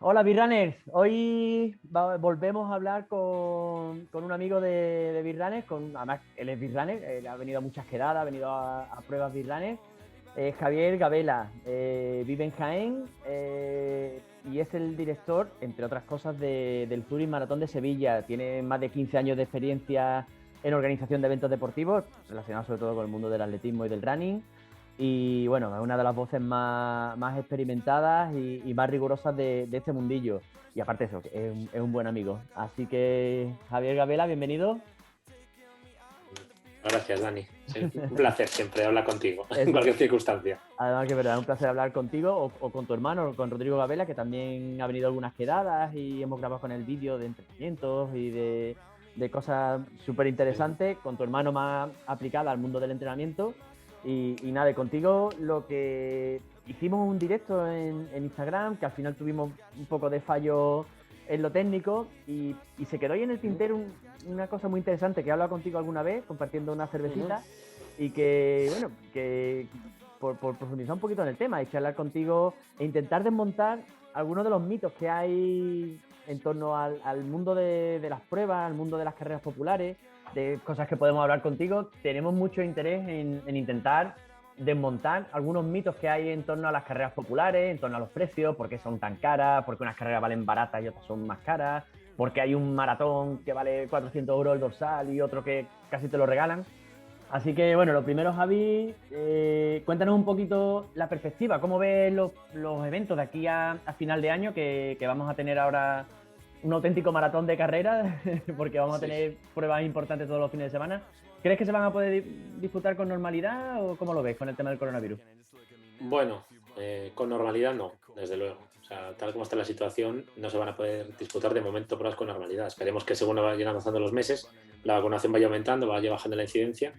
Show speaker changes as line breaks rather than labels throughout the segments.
Hola, Birrunners. Hoy volvemos a hablar con un amigo de Birrunners, además él es Birrunner, él ha venido a muchas quedadas, ha venido a pruebas Birrunners. Javier Gabela, vive en Jaén y es el director, entre otras cosas, del Zurich Maratón de Sevilla. Tiene más de 15 años de experiencia en organización de eventos deportivos, relacionados sobre todo con el mundo del atletismo y del running. Y bueno, es una de las voces más experimentadas y más rigurosas de este mundillo. Y aparte de eso, es un buen amigo. Así que, Javier Gabela, bienvenido.
Gracias, Dani. Sí, un placer siempre hablar contigo, en
Eso,
cualquier circunstancia.
además que es verdad, es un placer hablar contigo o con tu hermano, con Rodrigo Gabela, que también ha venido a algunas quedadas y hemos grabado con el vídeo de entrenamientos y de cosas súper interesantes, con tu hermano más aplicada al mundo del entrenamiento. Y nada, y contigo lo que hicimos un directo en Instagram, que al final tuvimos un poco de fallo en lo técnico y se quedó ahí en el tintero una cosa muy interesante que he hablado contigo alguna vez, compartiendo una cervecita y que, bueno, que por profundizar un poquito en el tema y charlar contigo e intentar desmontar algunos de los mitos que hay en torno al mundo de las pruebas, al mundo de las carreras populares, de cosas que podemos hablar contigo. Tenemos mucho interés en intentar desmontar algunos mitos que hay en torno a las carreras populares, en torno a los precios, por qué son tan caras, por qué unas carreras valen baratas y otras son más caras, porque hay un maratón que vale 400 euros el dorsal y otro que casi te lo regalan. Así que, bueno, lo primero, Javi, cuéntanos un poquito la perspectiva, cómo ves los eventos de aquí a final de año, que vamos a tener ahora un auténtico maratón de carreras, porque vamos a
Sí.
tener pruebas importantes todos los fines de semana. ¿Crees que se van a poder disfrutar con normalidad o cómo lo ves con el tema del coronavirus?
Bueno, con normalidad no, desde luego. O sea, tal como está la situación, no se van a poder disputar de momento pruebas con normalidad. Esperemos que según vayan avanzando los meses, la vacunación vaya aumentando, vaya bajando la incidencia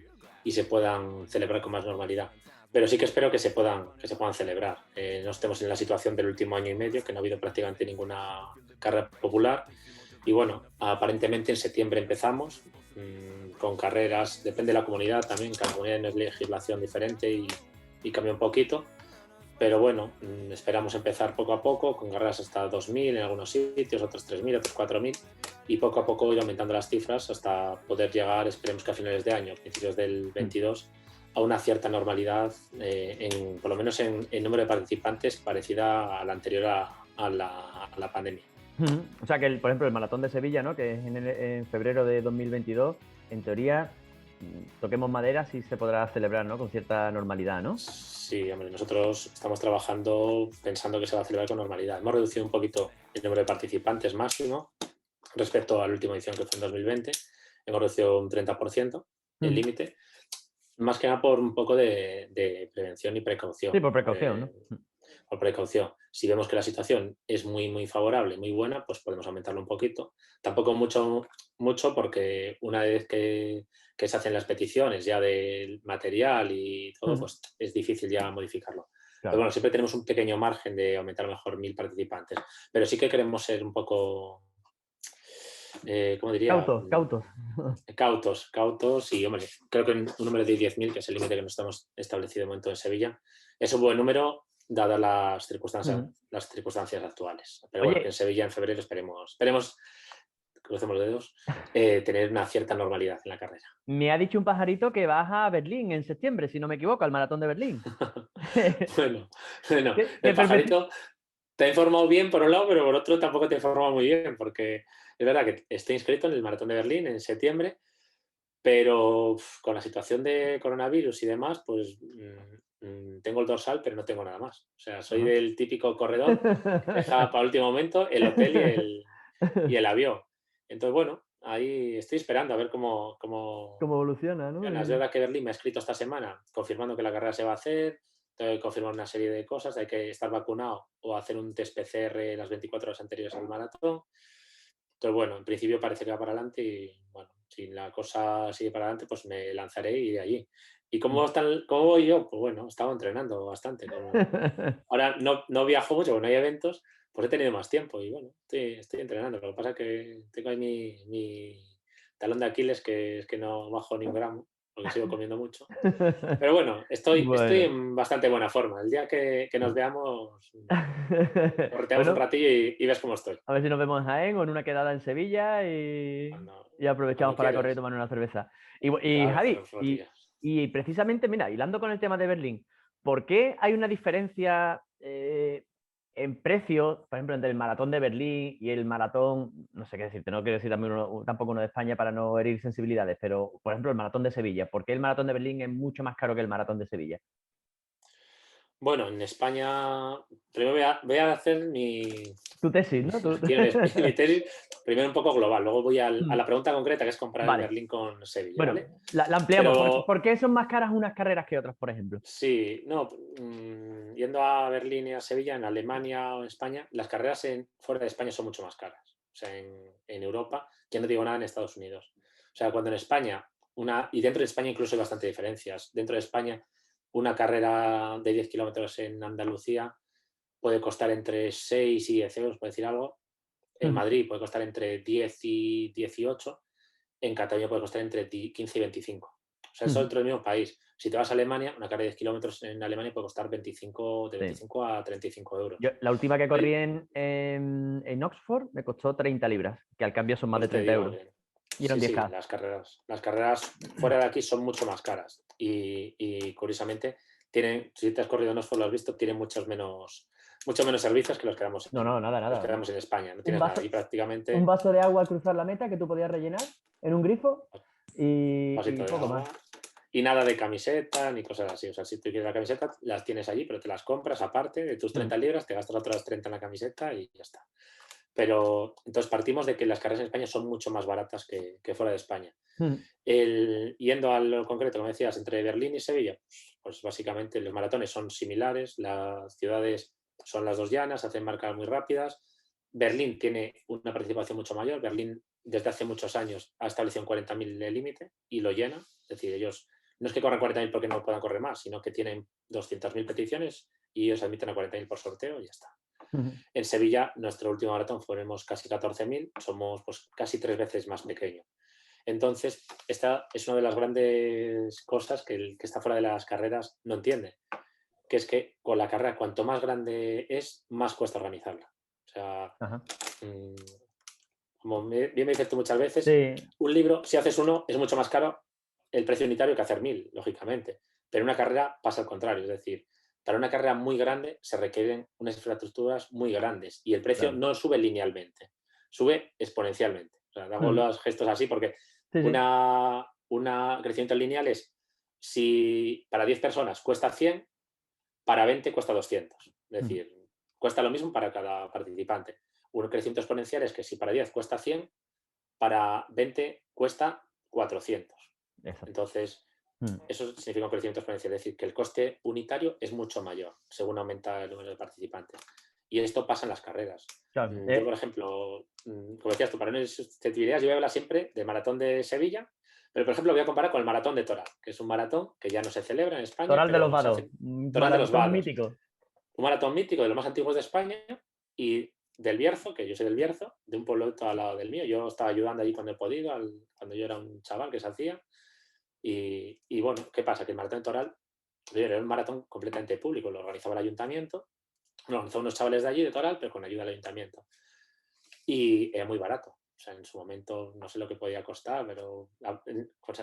y se puedan celebrar con más normalidad. Pero sí que espero que se puedan celebrar. No estemos en la situación del último año y medio, que no ha habido prácticamente ninguna carrera popular. Y bueno, aparentemente en septiembre empezamos con carreras, depende de la comunidad también, cada comunidad tiene legislación diferente y cambia un poquito. Pero bueno, esperamos empezar poco a poco, con carreras hasta 2.000 en algunos sitios, otros 3.000, otros 4.000, y poco a poco ir aumentando las cifras hasta poder llegar, esperemos que a finales de año, principios del 22, a una cierta normalidad, por lo menos en número de participantes, parecida a la anterior a la pandemia.
O sea que, por ejemplo, el Maratón de Sevilla, ¿no? Que es en febrero de 2022, en teoría, toquemos madera, sí se podrá celebrar, ¿no? Con cierta normalidad, ¿no?
Sí, hombre, nosotros estamos trabajando pensando que se va a celebrar con normalidad. Hemos reducido un poquito el número de participantes máximo respecto a la última edición que fue en 2020. Hemos reducido un 30% el
Ujú.
límite, más que nada por un poco de prevención y
Sí,
precaución.
por precaución, ¿no?
Por precaución. Si vemos que la situación es muy, muy favorable, muy buena, pues podemos aumentarlo un poquito. Tampoco mucho, mucho porque una vez que se hacen las peticiones ya del material y todo,
Ujú.
pues es difícil ya modificarlo. Pero
Claro.
bueno, siempre tenemos un pequeño margen de aumentar a lo mejor 1.000 participantes. Pero sí que queremos ser un poco, ¿cómo diría?
Cautos, cautos.
Cautos y, hombre, creo que un número de 10.000, que es el límite que nos estamos establecido de momento en Sevilla, es un buen número dadas
Ujú.
las circunstancias actuales. Pero bueno, que en
Oye,
Sevilla en febrero esperemos, crucemos los dedos, tener una cierta normalidad en la carrera.
me ha dicho un pajarito que vas a Berlín en septiembre, si no me equivoco, al Maratón de Berlín.
Bueno, bueno,
¿Qué
el
perspectiva?
pajarito te ha informado bien por un lado, pero por otro tampoco te ha informado muy bien, porque es verdad que estoy inscrito en el Maratón de Berlín en septiembre. Pero con la situación de coronavirus y demás, pues tengo el dorsal, pero no tengo nada más. O sea, soy
Ajá.
del típico corredor que deja para último momento el hotel y el avión. Entonces, bueno, ahí estoy esperando a ver cómo
Cómo evoluciona, ¿no?
funciona. Es verdad que Berlín me ha escrito esta semana confirmando que la carrera se va a hacer. Tengo que confirmar una serie de cosas. Hay que estar vacunado o hacer un test PCR las 24 horas anteriores al maratón. Entonces, bueno, en principio parece que va para adelante y, bueno, si la cosa sigue para adelante, pues me lanzaré y iré allí. ¿Y cómo voy yo? Pues bueno, he estado entrenando bastante. Ahora no viajo mucho, porque no hay eventos, pues he tenido más tiempo y, bueno, estoy entrenando. Lo que pasa es que tengo ahí mi talón de Aquiles, que es que no bajo ni un gramo. porque sigo comiendo mucho. Pero bueno, estoy
Bueno.
en bastante buena forma. El día que nos veamos, correteamos un
Bueno,
ratillo y ves cómo estoy.
a ver si nos vemos en Jaén o en una quedada en Sevilla y
Cuando
aprovechamos para correr y
quieras.
tomar una cerveza. Y
Claro,
Javi,
hacemos un ratillo.
y precisamente, mira, hilando con el tema de Berlín, ¿por qué hay una diferencia en precio, por ejemplo, entre el maratón de Berlín y el maratón, no sé qué decirte, no quiero decir también tampoco uno de España para no herir sensibilidades, pero por ejemplo, el maratón de Sevilla? ¿Por qué el maratón de Berlín es mucho más caro que el maratón de Sevilla?
Bueno, en España, primero voy a hacer
Tu tesis, ¿no?
aquí mi tesis, primero un poco global, luego voy a la pregunta concreta, que es comparar el
Vale.
Berlín con Sevilla,
Bueno,
¿vale?
la ampliamos.
Pero
¿Por qué son más caras unas carreras que otras, por ejemplo?
sí, no, yendo a Berlín y a Sevilla, en Alemania o en España, las carreras fuera de España son mucho más caras. O sea, en Europa, ya no digo nada en Estados Unidos. O sea, cuando en España, y dentro de España incluso hay bastante diferencias. Dentro de España, una carrera de 10 kilómetros en Andalucía puede costar entre 6 y 10 euros, por decir algo. En Madrid puede costar entre 10 y 18. En Cataluña puede costar entre 15 y 25. O sea, eso dentro del mismo país. Si te vas a Alemania, una carrera de 10 kilómetros en Alemania puede costar de
Sí.
25 a 35
Yo,
euros.
la última que corrí
Oye,
en Oxford me costó 30 libras, que al cambio son más de
pues te
30
digo
euros.
que
Y eran
sí, sí,
10K.
las carreras fuera de aquí son mucho más caras. Y curiosamente, si te has corrido en Oxford, lo has visto, tienen mucho menos servicios que
No, no, nada,
los
nada.
que damos en España. No
Un
tienes nada. Y
vaso, un
prácticamente
vaso de agua al cruzar la meta que tú podías rellenar en un grifo
vasito
y
de
poco
agua.
más.
Y nada de camiseta ni cosas así. O sea, si tú quieres la camiseta, las tienes allí, pero te las compras aparte de tus 30 libras, te gastas otras 30 en la camiseta y ya está. Pero entonces partimos de que las carreras en España son mucho más baratas que fuera de España. Yendo a lo concreto, como decías, entre Berlín y Sevilla, pues básicamente los maratones son similares, las ciudades son las dos llanas, hacen marcas muy rápidas. Berlín tiene una participación mucho mayor. Berlín desde hace muchos años ha establecido un 40.000 de límite y lo llena. Es decir, ellos no es que corran 40.000 porque no puedan correr más, sino que tienen 200.000 peticiones y ellos admiten a 40.000 por sorteo y ya está. En Sevilla, nuestro último maratón fuimos casi 14.000, somos pues, casi 3 veces más pequeño. Entonces, esta es una de las grandes cosas que el que está fuera de las carreras no entiende, que es que con la carrera, cuanto más grande es, más cuesta organizarla. O sea,
Ajá.
como bien me dices tú muchas veces,
Sí,
un libro, si haces uno, es mucho más caro el precio unitario que hacer 1.000, lógicamente. Pero una carrera pasa al contrario, es decir, para una carrera muy grande se requieren unas infraestructuras muy grandes y el precio
claro.
no sube linealmente, sube exponencialmente. O sea, hago los gestos así porque
Sí, sí.
una crecimiento lineal es si para 10 personas cuesta 100, para 20 cuesta 200. Es decir, cuesta lo mismo para cada participante. Un crecimiento exponencial es que si para 10 cuesta 100, para 20 cuesta 400.
Exacto.
Entonces, eso significa un crecimiento exponencial, es decir, que el coste unitario es mucho mayor según aumenta el número de participantes. Y esto pasa en las carreras.
Claro.
Yo, por ejemplo, como decías tú, para no susceptibilidades, yo voy a hablar siempre del maratón de Sevilla, pero, por ejemplo, voy a comparar con el maratón de Toral, que es un maratón que ya no se celebra en España,
Toral de los
pero se
Vados.
hace Toral de los
Maratón
Vados.
mítico.
Un maratón mítico de los más antiguos de España y del Bierzo, que yo soy del Bierzo, de un pueblo al lado del mío. Yo estaba ayudando allí cuando he podido, cuando yo era un chaval que se hacía. Y bueno, ¿qué pasa? Que el maratón de Toral era un maratón completamente público, lo organizaba el ayuntamiento, lo organizaba unos chavales de allí, de Toral, pero con ayuda del ayuntamiento. Y era muy barato. O sea, en su momento no sé lo que podía costar, pero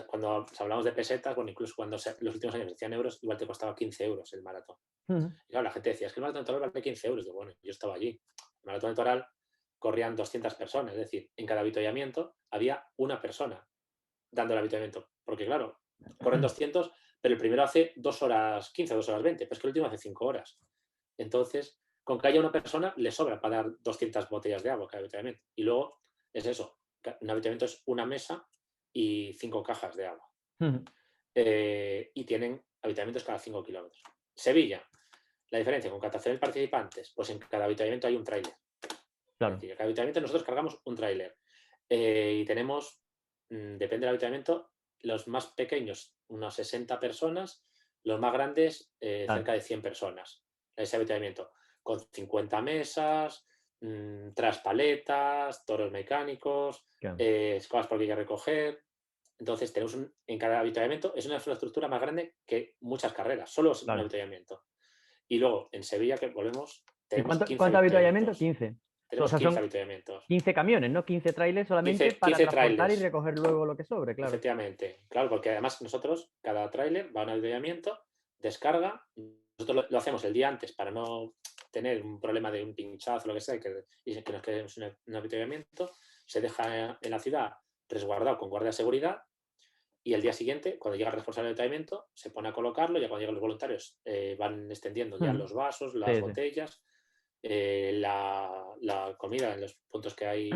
cuando hablamos de pesetas, bueno, incluso cuando los últimos años decían euros, igual te costaba 15 euros el maratón. Y claro, la gente decía, es que el maratón de Toral vale 15 euros. Y bueno, yo estaba allí. El maratón de Toral corrían 200 personas, es decir, en cada avituallamiento había una persona dando el avituallamiento. Porque claro, corren 200, pero el primero hace 2 horas 15, 2 horas 20, pero es que el último hace 5 horas. Entonces, con que haya una persona, le sobra para dar 200 botellas de agua cada avituallamiento. Y luego es eso, un avituallamiento es una mesa y 5 cajas de agua. Y tienen avituallamientos cada 5 kilómetros. Sevilla, la diferencia con 14.000 participantes, pues en cada avituallamiento hay un tráiler. Es
Claro.
decir, en cada avituallamiento nosotros cargamos un tráiler. Y tenemos, depende del avituallamiento, los más pequeños, unas 60 personas, los más grandes,
Claro.
cerca de 100 personas. Ese avituallamiento, con 50 mesas, traspaletas, toros mecánicos,
Claro.
cosas por que hay que recoger. Entonces, tenemos en cada avituallamiento, es una infraestructura más grande que muchas carreras, solo es un
Claro.
avituallamiento. Y luego, en Sevilla, que volvemos,
¿Y
tenemos 15
cuánto avituallamiento?
avituallamientos.
15. O
Tenemos
sea,
15
son
avituallamientos.
15 camiones, ¿no? 15 trailers solamente
15,
para
15
transportar y
trailers,
recoger luego lo que sobre, claro.
efectivamente. Claro, porque además nosotros, cada tráiler va a un avituallamiento, descarga, nosotros lo hacemos el día antes para no tener un problema de un pinchazo o lo que sea, y que nos quedemos en un avituallamiento, se deja en la ciudad resguardado con guardia de seguridad y el día siguiente, cuando llega el responsable del avituallamiento, se pone a colocarlo, ya cuando llegan los voluntarios van extendiendo ya
Ujú.
los vasos, las
Sí, sí.
botellas, la comida en los puntos que hay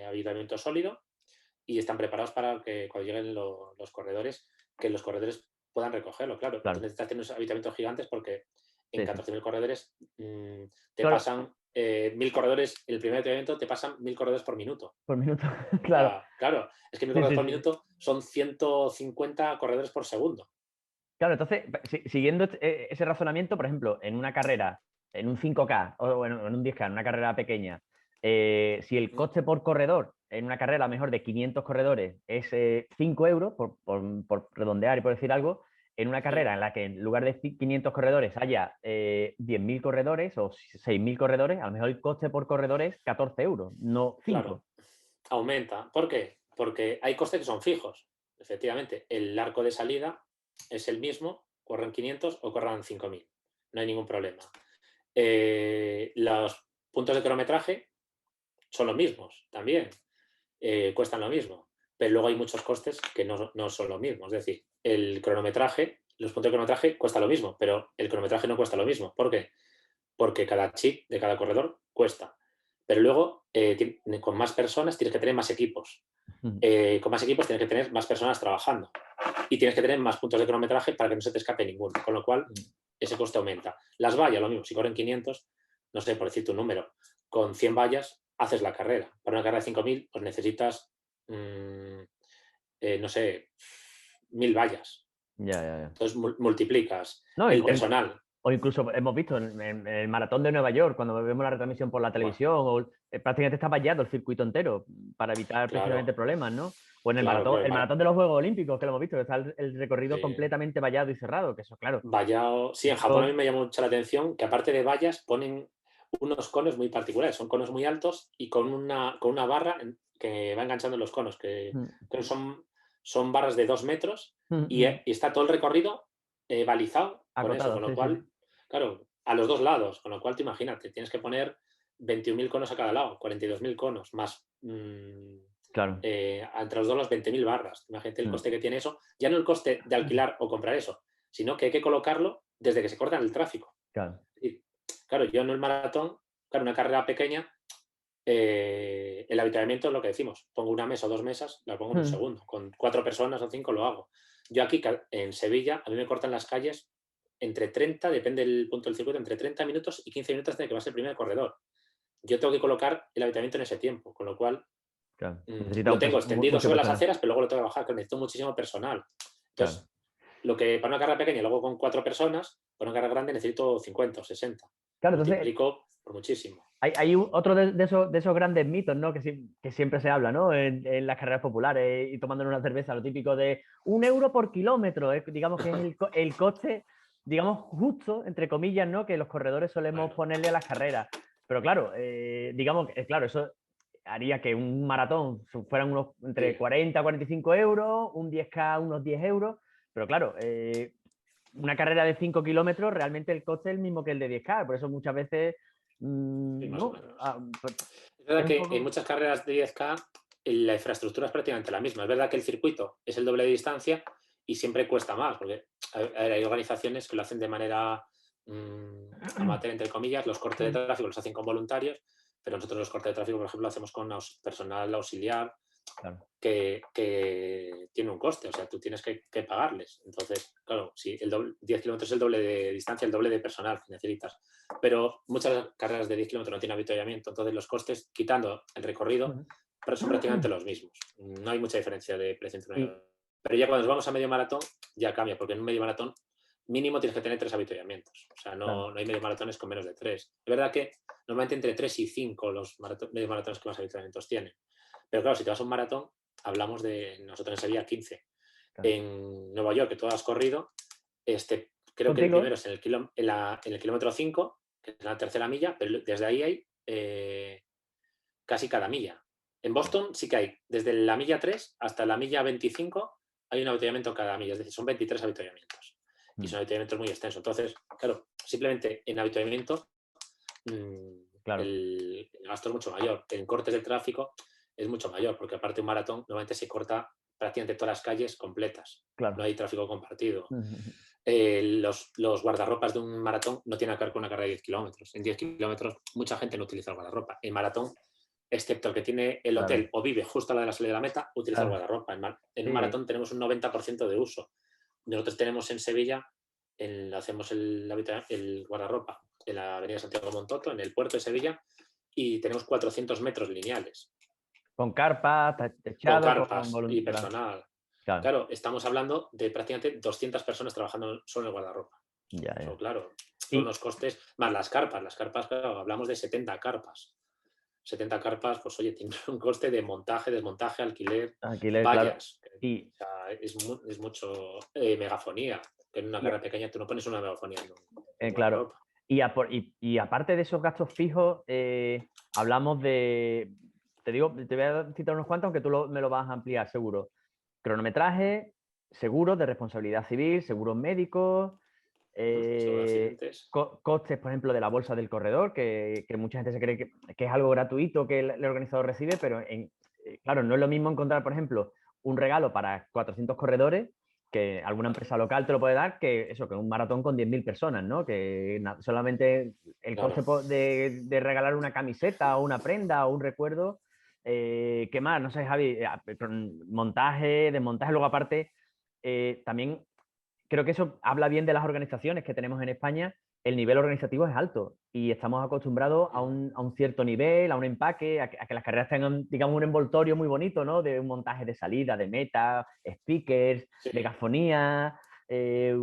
avituallamiento sólido y están preparados para que cuando lleguen los corredores, que los corredores puedan recogerlo. Claro, tú
Claro.
necesitas tener unos habitamientos gigantes porque en
Sí, sí.
14.000 corredores te
Claro,
pasan 1.000 corredores, en el primer avituallamiento te pasan 1.000 corredores por minuto.
por minuto.
O
Claro.
sea, claro, es que 1.000
Sí,
corredores
sí,
por
sí.
minuto son 150 corredores por segundo.
Claro, entonces, siguiendo ese razonamiento, por ejemplo, en una carrera, en un 5K o bueno, en un 10K, en una carrera pequeña, si el coste por corredor en una carrera mejor de 500 corredores es 5 euros, por redondear y por decir algo, en una carrera en la que en lugar de 500 corredores haya 10.000 corredores o 6.000 corredores, a lo mejor el coste por corredor es 14 euros, no
Claro,
5.
aumenta. ¿Por qué? Porque hay costes que son fijos. Efectivamente, el arco de salida es el mismo, corran 500 o corran 5.000. No hay ningún problema. Los puntos de cronometraje son los mismos también, cuestan lo mismo, pero luego hay muchos costes que no son lo mismo. Es decir, el cronometraje, los puntos de cronometraje cuesta lo mismo, pero el cronometraje no cuesta lo mismo. ¿Por qué? Porque cada chip de cada corredor cuesta. Pero luego, con más personas tienes que tener más equipos. Con más equipos tienes que tener más personas trabajando. Y tienes que tener más puntos de cronometraje para que no se te escape ninguno. Con lo cual, ese coste aumenta. Las vallas, lo mismo. Si corren 500, no sé, por decirte un número, con 100 vallas haces la carrera. Para una carrera de 5.000, pues necesitas, no sé, 1.000 vallas.
Ya, ya, ya.
Entonces multiplicas
No,
el personal.
o incluso hemos visto en el maratón de Nueva York, cuando vemos la retransmisión por la
Bueno,
televisión, prácticamente está vallado el circuito entero para evitar precisamente
claro,
problemas, ¿no? O en
claro, claro.
el maratón de los Juegos Olímpicos, que lo hemos visto, que está el recorrido
Sí.
completamente vallado y cerrado, que eso, claro.
Vallado. Sí, en Japón a mí
Eso,
me llamó mucho la atención que aparte de vallas ponen unos conos muy particulares. Son conos muy altos y con una barra que va enganchando en los conos, que son barras de 2 metros y está todo el recorrido balizado con eso.
acotado,
Con lo
sí, sí, sí.
cual, claro, a los dos lados. Con lo cual, te imagínate, tienes que poner 21.000 conos a cada lado, 42.000 conos, más
Claro.
entre los dos los 20.000 barras. Imagínate el
Mm,
coste que tiene eso. Ya no el coste de alquilar o comprar eso, sino que hay que colocarlo desde que se corta el tráfico.
claro.
Es decir, claro, yo en el maratón, claro, una carrera pequeña, el avituallamiento es lo que decimos, pongo una mesa o 2 mesas, la pongo en un
Mm,
segundo, con 4 personas o 5 lo hago. Yo aquí en Sevilla, a mí me cortan las calles entre 30, depende del punto del circuito, entre 30 minutos y 15 minutos de que va a ser el primer corredor. Yo tengo que colocar el avituallamiento en ese tiempo, con lo cual
claro. Necesita
lo tengo extendido
mucho
sobre las
personal.
aceras, pero luego lo tengo que bajar, que necesito muchísimo personal.
Claro.
Entonces, lo que para una carrera pequeña, luego con 4 personas, para una carrera grande necesito 50 o 60.
Claro, entonces
Multiplico por muchísimo.
hay otro de esos grandes mitos, ¿no? Que siempre se habla, ¿no? En las carreras populares y tomándonos una cerveza, lo típico de 1 euro por kilómetro, digamos que es el coste, digamos, justo, entre comillas, ¿no? Que los corredores solemos
Bueno,
ponerle a las carreras. Pero claro, digamos que, claro, eso haría que un maratón fueran unos entre
sí,
40 a 45 euros, un 10K unos 10 euros, pero claro, una carrera de 5 kilómetros, realmente el coste es el mismo que el de 10K, por eso muchas veces
sí, más o
no,
menos.
pues,
Es
es
verdad
un
que en
poco.
muchas carreras de 10K la infraestructura es prácticamente la misma. Es verdad que el circuito es el doble de distancia y siempre cuesta más, porque hay organizaciones que lo hacen de manera amateur, entre comillas, los cortes de tráfico los hacen con voluntarios, pero nosotros los cortes de tráfico, por ejemplo, lo hacemos con personal auxiliar
Claro,
que tiene un coste, o sea, tú tienes que pagarles. Entonces, claro, si 10 kilómetros es el doble de distancia, el doble de personal que necesitas. Pero muchas carreras de 10 kilómetros no tienen avituallamiento, entonces los costes, quitando el recorrido, pero son prácticamente los mismos. No hay mucha diferencia de precio entre uno y
y
otro. Pero ya cuando nos vamos a medio maratón, ya cambia, porque en un medio maratón mínimo tienes que tener 3 avituallamientos. O sea,
claro,
no hay medio maratones con menos de 3. Es verdad que normalmente entre 3 y 5 los medio maratones que más avituallamientos tienen. Pero claro, si te vas a un maratón, hablamos de nosotros en Sevilla 15.
Claro.
En Nueva York, que tú has corrido, creo que el
¿Contigo?
primero es en el kilómetro 5, que es la tercera milla, pero desde ahí hay casi cada milla. En Boston sí que hay, desde la milla 3 hasta la milla 25 hay un avituallamiento cada milla, es decir, son 23 avituallamientos. Y
Mm,
son avituallamientos muy extensos. Entonces, claro, simplemente en avituallamiento
claro,
el gasto es mucho mayor. En cortes de tráfico es mucho mayor, porque aparte un maratón normalmente se corta prácticamente todas las calles completas. No
claro.
hay tráfico compartido.
Ujú.
Los guardarropas de un maratón no tienen que ver con una carrera de 10 kilómetros. En 10 kilómetros mucha gente no utiliza el guardarropa. En maratón, excepto el que tiene el
Claro,
hotel o vive justo a la de la salida de la meta, utiliza el
claro.
guardarropa. En un
Sí,
maratón tenemos un 90% de uso. Nosotros tenemos en Sevilla, hacemos el guardarropa en la avenida Santiago Montoto, en el puerto de Sevilla, y tenemos 400 metros lineales,
con carpa,
con
techado, con
carpas y
voluntad.
personal.
Claro,
Claro, estamos hablando de prácticamente 200 personas trabajando solo en el guardarropa.
ya,
Eso,
ya.
claro, son
Y
unos costes, más las carpas. Las carpas, claro, hablamos de 70 carpas. 70 carpas, pues oye, tiene un coste de montaje, desmontaje, alquiler,
alquiler, claro.
vallas.
Y,
O sea, es mucho megafonía. Que en una
y,
carrera pequeña tú no pones una megafonía en un
claro.
guardarropa.
Y aparte de esos gastos fijos, hablamos de, te digo, te voy a citar unos cuantos, aunque me lo vas a ampliar, seguro. Cronometraje, seguros de responsabilidad civil, seguros médicos,
Seguro de accidentes.
costes, por ejemplo, de la bolsa del corredor, que mucha gente se cree que es algo gratuito que el organizador recibe, pero claro, no es lo mismo encontrar, por ejemplo, un regalo para 400 corredores que alguna
Claro,
empresa local te lo puede dar, que eso, que un maratón con 10.000 personas, ¿no? Que solamente el
claro.
coste de regalar una camiseta o una prenda o un recuerdo. ¿Qué más? No sé, Javi, con montaje, desmontaje, luego aparte, también creo que eso habla bien de las organizaciones que tenemos en España. El nivel organizativo es alto y estamos acostumbrados
Mm,
a un cierto nivel, a un empaque, a que las carreras tengan, digamos, un envoltorio muy bonito, ¿no? De un montaje de salida, de meta, speakers,
sí.
megafonía. eh,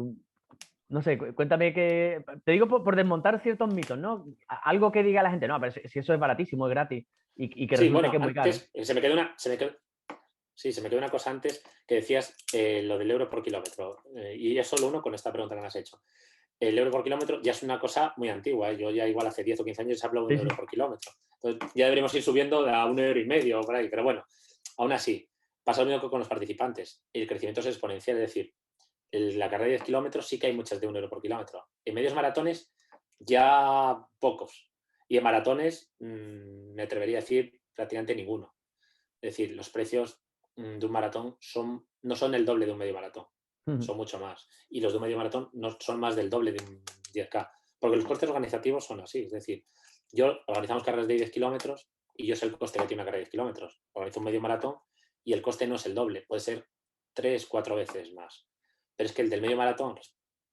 no sé, cuéntame que. Te digo por desmontar ciertos mitos, ¿no? Algo que diga la gente, no, pero si eso es baratísimo, es gratis y que
Sí,
resulta que
bueno,
es muy caro.
antes sí, se me quedó una cosa antes que decías lo del euro por kilómetro. Y es solo uno con esta pregunta que me has hecho. El euro por kilómetro ya es una cosa muy antigua. ¿Eh? Yo ya igual hace 10 o 15 años he hablado de
Sí,
un euro
sí.
por kilómetro. Entonces ya deberíamos ir subiendo a 1,5 € por ahí. Pero bueno, aún así, pasa lo mismo que con los participantes. El crecimiento es exponencial. Es decir, la carrera de 10 kilómetros sí que hay muchas de 1 € por kilómetro. En medios maratones ya pocos. Y en maratones me atrevería a decir prácticamente ninguno. Es decir, los precios de un maratón no son el doble de un medio maratón, son mucho más. Y los de un medio maratón no son más del doble de un 10K. Porque los costes organizativos son así. Es decir, yo organizamos carreras de 10 kilómetros y yo sé el coste que tiene una carrera de 10 kilómetros. Organizo un medio maratón y el coste no es el doble, puede ser 3, 4 veces más. Pero es que el del medio maratón,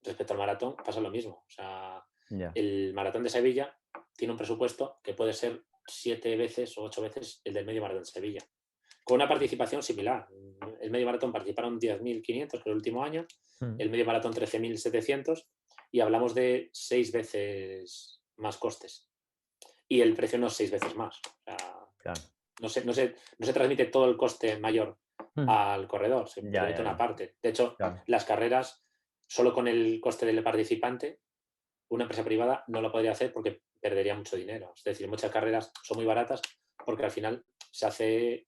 respecto al maratón, pasa lo mismo. O sea,
Ya.
el maratón de Sevilla tiene un presupuesto que puede ser 7 veces o 8 veces el del medio maratón de Sevilla con una participación similar. El medio maratón participaron 10.500 por el último año, el medio maratón 13.700 y hablamos de 6 veces más costes. Y el precio no es 6 veces más. O sea,
Claro.
no se transmite todo el coste mayor al corredor, se
Ya,
transmite
ya,
una
ya.
parte. De hecho,
Claro.
las carreras, solo con el coste del participante, una empresa privada no lo podría hacer porque perdería mucho dinero. Es decir, muchas carreras son muy baratas porque al final se hace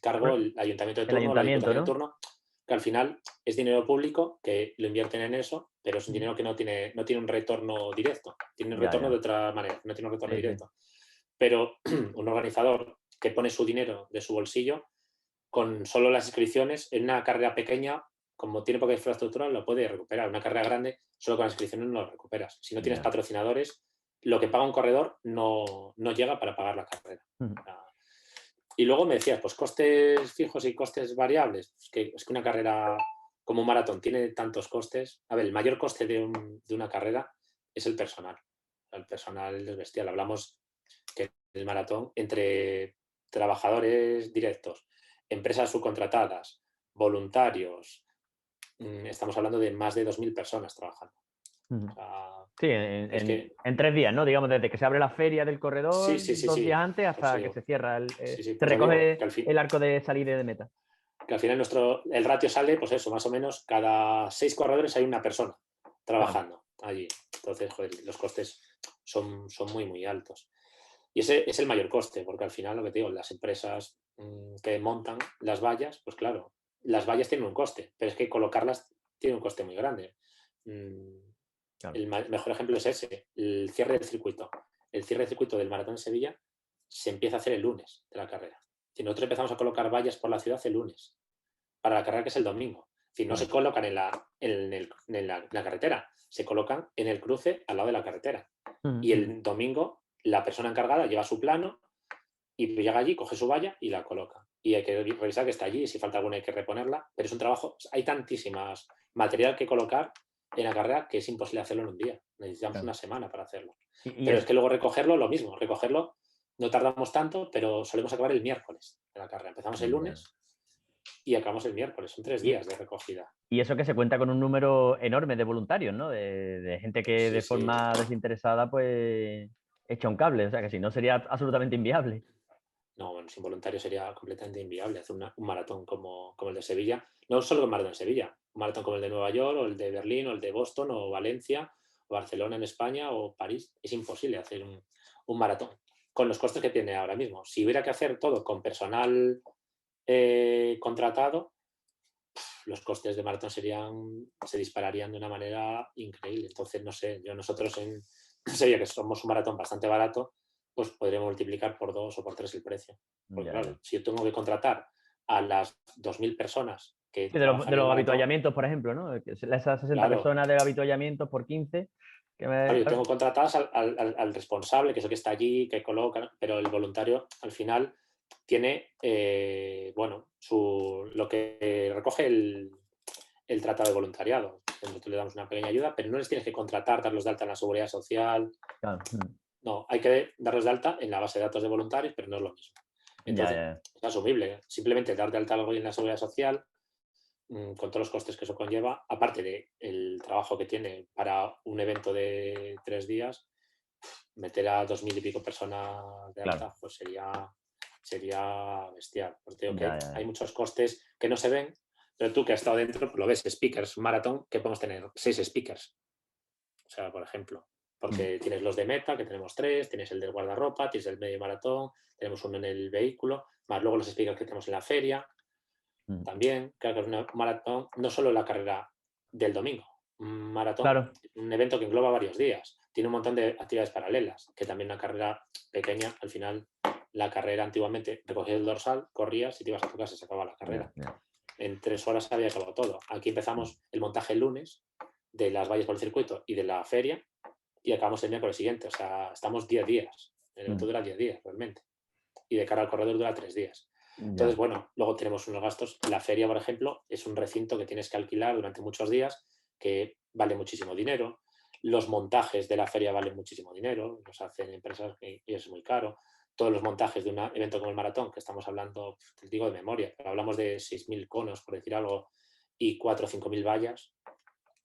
cargo
Bueno,
el ayuntamiento de
el
turno o la
ayuntamiento,
diputación de
¿no?
turno, que al final es dinero público que lo invierten en eso, pero es un
Ujú.
dinero que no tiene un retorno directo, tiene un
Ya,
retorno de
ya.
otra manera, no tiene un retorno
Sí, sí.
directo. Pero un organizador que pone su dinero de su bolsillo con solo las inscripciones en una carrera pequeña, como tiene poca infraestructura, lo puede recuperar. Una carrera grande, solo con las inscripciones no lo recuperas. Si no tienes
Ya.
patrocinadores, lo que paga un corredor no llega para pagar la carrera.
Ujú.
Y luego me decías, pues costes fijos y costes variables. Es que una carrera como un maratón tiene tantos costes. A ver, el mayor coste de una carrera es el personal. El personal es bestial. Hablamos que el maratón entre trabajadores directos, empresas subcontratadas, voluntarios, estamos hablando de más de 2.000 personas trabajando. O
Ujú.
sea,
Sí,
Es que,
en 3 días, ¿no? Digamos, desde que se abre la feria del corredor,
sí, sí, sí,
2 días
sí.
antes,
Por eso
hasta que
digo,
se cierra,
sí, sí,
se
por eso digo
recoge el arco de salida y de meta.
que al final el ratio sale, pues eso, más o menos, cada 6 corredores hay una persona
Claro.
trabajando allí. Entonces, joder, los costes son muy, muy altos. Y ese es el mayor coste, porque al final, lo que te digo, las empresas que montan las vallas, pues claro, las vallas tienen un coste, pero es que colocarlas tiene un coste muy grande. Mm,
Claro.
el mejor ejemplo es ese, el cierre del circuito. El cierre del circuito del Maratón de Sevilla se empieza a hacer el lunes de la carrera. Si nosotros empezamos a colocar vallas por la ciudad el lunes, para la carrera que es el domingo. Si no
Claro.
se colocan en la carretera, se colocan en el cruce al lado de la carretera. Y el domingo la persona encargada lleva su plano y llega allí, coge su valla y la coloca. Y hay que revisar que está allí, si falta alguna hay que reponerla, pero es un trabajo, hay tantísimas material que colocar en la carrera que es imposible hacerlo en un día. Necesitamos
Claro.
una semana para hacerlo.
Y
Pero
es,
es que luego recogerlo, lo mismo, recogerlo no tardamos tanto, pero solemos acabar el miércoles de la carrera. Empezamos el
ya.
lunes y acabamos el miércoles, son 3
Y,
días de recogida.
y eso que se cuenta con un número enorme de voluntarios, ¿no? De gente que
Sí,
de
sí.
forma desinteresada, pues, echa un cable. O sea, que si no sería absolutamente inviable.
No, bueno, sin voluntarios sería completamente inviable hacer un maratón como el de Sevilla. No solo un maratón en Sevilla, un maratón como el de Nueva York, o el de Berlín, o el de Boston, o Valencia, o Barcelona en España, o París. Es imposible hacer un maratón con los costes que tiene ahora mismo. Si hubiera que hacer todo con personal contratado, los costes de maratón se dispararían de una manera increíble. Entonces, no sé, nosotros en Sevilla, que somos un maratón bastante barato, pues podríamos multiplicar por 2 o por 3 el precio. Porque
Ya, ya.
claro, si yo tengo que contratar a las 2.000 personas que
Sí,
trabajan
de
en el
los
maratón,
habituallamientos, por ejemplo, ¿no? Esas 60
claro,
personas de habituallamientos por 15.
claro, yo
Claro.
tengo contratadas al responsable, que es el que está allí, que coloca, pero el voluntario al final tiene, bueno, lo que recoge el tratado de voluntariado. Nosotros le damos una pequeña ayuda, pero no les tienes que contratar, darlos de alta en la seguridad social.
Claro.
No, hay que darlos de alta en la base de datos de voluntarios, pero no es lo mismo.
Ya,
Entonces,
ya.
es asumible. Simplemente dar de alta algo en la seguridad social, con todos los costes que eso conlleva, aparte del trabajo que tiene para un evento de 3 días, meter a 2.000 y pico personas de
Claro.
alta, pues sería bestial. Pues digo que
Ya,
hay,
ya.
hay muchos costes que no se ven, pero tú que has estado dentro, pues lo ves, speakers, un maratón, que podemos tener 6 speakers. O sea, por ejemplo, porque tienes los de meta, que tenemos 3, tienes el del guardarropa, tienes el medio maratón, tenemos uno en el vehículo, más luego los speakers que tenemos en la feria. También, claro que es un maratón, no solo la carrera del domingo, un maratón,
Claro.
un evento que engloba varios días, tiene un montón de actividades paralelas, que también una carrera pequeña, al final, la carrera antiguamente recogías el dorsal, corrías y te ibas a tu casa, se acababa la
Ya,
carrera.
ya.
En 3 horas había acabado todo. Aquí empezamos el montaje el lunes de las vallas por el circuito y de la feria y acabamos el miércoles siguiente. O sea, estamos 10 días. El evento dura 10 días realmente. Y de cara al corredor dura 3 días. Entonces,
Ya.
bueno, luego tenemos unos gastos. La feria, por ejemplo, es un recinto que tienes que alquilar durante muchos días, que vale muchísimo dinero. Los montajes de la feria valen muchísimo dinero, los hacen empresas y es muy caro. Todos los montajes de un evento como el maratón, que estamos hablando, te digo de memoria, pero hablamos de 6.000 conos, por decir algo, y 4 o 5.000 vallas,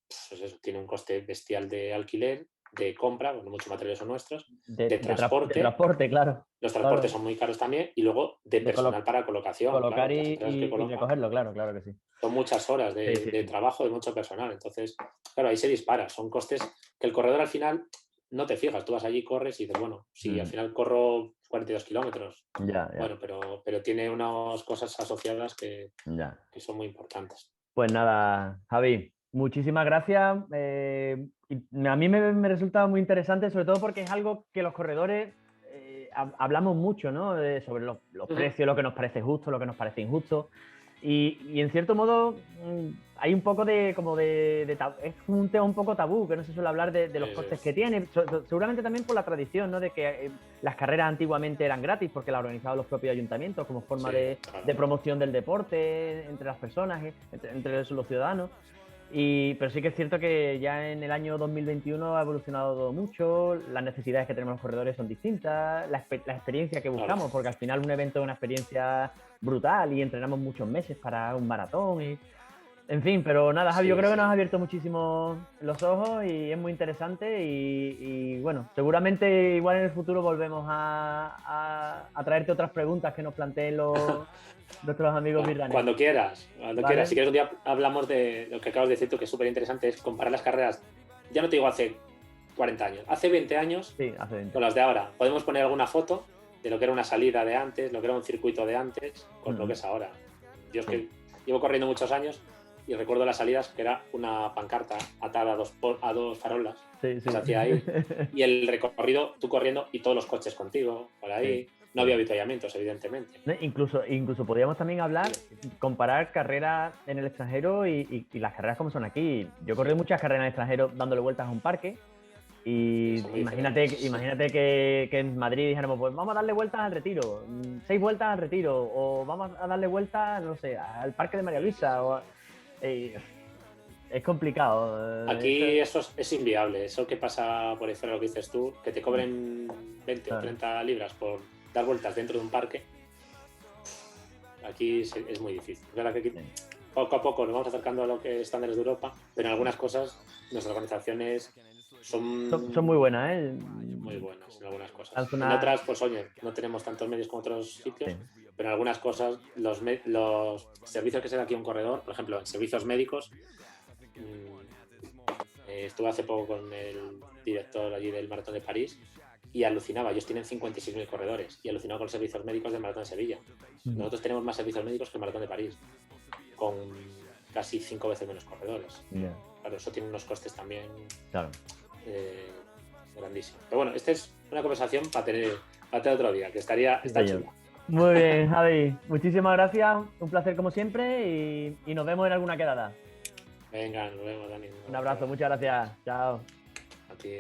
pues eso, tiene un coste bestial de alquiler, de compra, bueno, muchos materiales son nuestros, de
De
transporte,
transporte, claro.
los transportes
Claro.
son muy caros también, y luego de
De
personal para colocación, claro,
colocar
las empresas que
y
colocan.
recogerlo, claro, claro que sí.
Son muchas horas
Sí,
de,
sí,
de
sí.
trabajo de mucho personal. Entonces, claro, ahí se dispara. Son costes que el corredor al final no te fijas. Tú vas allí, corres y dices, bueno, si al final corro 42 kilómetros,
Ya, ya,
bueno, pero tiene unas cosas asociadas que,
ya.
que son muy importantes.
Pues nada, Javi, muchísimas gracias. Y a mí me resulta muy interesante, sobre todo porque es algo que los corredores hablamos mucho, ¿no? Sobre los
Ujú.
precios, lo que nos parece justo, lo que nos parece injusto. Y en cierto modo hay un poco es un tema un poco tabú, que no se suele hablar de los costes que tiene, seguramente también por la tradición, ¿no? De que las carreras antiguamente eran gratis porque las organizaban los propios ayuntamientos como forma
Sí,
de
claro.
promoción del deporte entre las personas, entre los ciudadanos. Pero sí que es cierto que ya en el año 2021 ha evolucionado todo mucho, las necesidades que tenemos los corredores son distintas, la experiencia que
Claro.
buscamos, porque al final un evento es una experiencia brutal y entrenamos muchos meses para un maratón. En fin, pero nada, Javi,
Sí,
yo creo que
sí.
nos ha abierto muchísimo los ojos y es muy interesante y, bueno, seguramente igual en el futuro volvemos a traerte otras preguntas que nos planteen nuestros amigos birranes,
Cuando quieras, cuando quieras. Si
¿vale?
quieres un día hablamos de lo que acabas de decir tú, que es súper interesante, es comparar las carreras, ya no te digo hace 40 años, hace 20 años
Sí, hace 20.
con las de ahora. Podemos poner alguna foto de lo que era una salida de antes, lo que era un circuito de antes, con lo que es ahora. Yo es
Sí,
que llevo corriendo muchos años y recuerdo las salidas que era una pancarta atada a dos farolas
sí,
que
sí.
se hacía ahí y el recorrido tú corriendo y todos los coches contigo por
Sí,
ahí. No había
sí.
avituallamientos, evidentemente.
¿No? Incluso podríamos también hablar, comparar carreras en el extranjero y las carreras como son aquí. Yo he corrido muchas carreras en el extranjero dándole vueltas a un parque.
Y
Y
son muy
imagínate,
diferentes.
imagínate que en Madrid dijéramos, pues vamos a darle vueltas al Retiro, 6 vueltas al Retiro, o vamos a darle vueltas, no sé, al Parque de María Luisa. Eh, es complicado.
Aquí eso es inviable. Eso que pasa por ahí fuera, lo que dices tú, que te cobren 20 o
Claro,
30 libras por dar vueltas dentro de un parque, aquí es muy difícil. Es verdad que aquí
sí.
poco a poco nos vamos acercando a lo que es estándares de Europa, pero en algunas cosas nuestras organizaciones
Son
son
muy buenas, ¿eh?
muy buenas en algunas cosas.
Lanzo
En
una-
otras, pues oye, no tenemos tantos medios como otros
sí,
sitios, pero en algunas cosas los servicios que se da aquí a un corredor, por ejemplo, en servicios médicos, estuve hace poco con el director allí del Maratón de París y alucinaba. Ellos tienen 56.000 corredores y alucinaba con los servicios médicos del Maratón de Sevilla. Nosotros tenemos más servicios médicos que el Maratón de París, con casi 5 veces menos corredores.
ya,
Claro, eso tiene unos costes también
claro.
grandísimos. Pero bueno, esta es una conversación para tener otro día, que
Sí,
está
señor.
chula.
Muy bien, Javi. Muchísimas gracias. Un placer como siempre y nos vemos en alguna quedada.
Venga, nos vemos, Dani.
Un abrazo, muchas gracias. Chao.
A ti.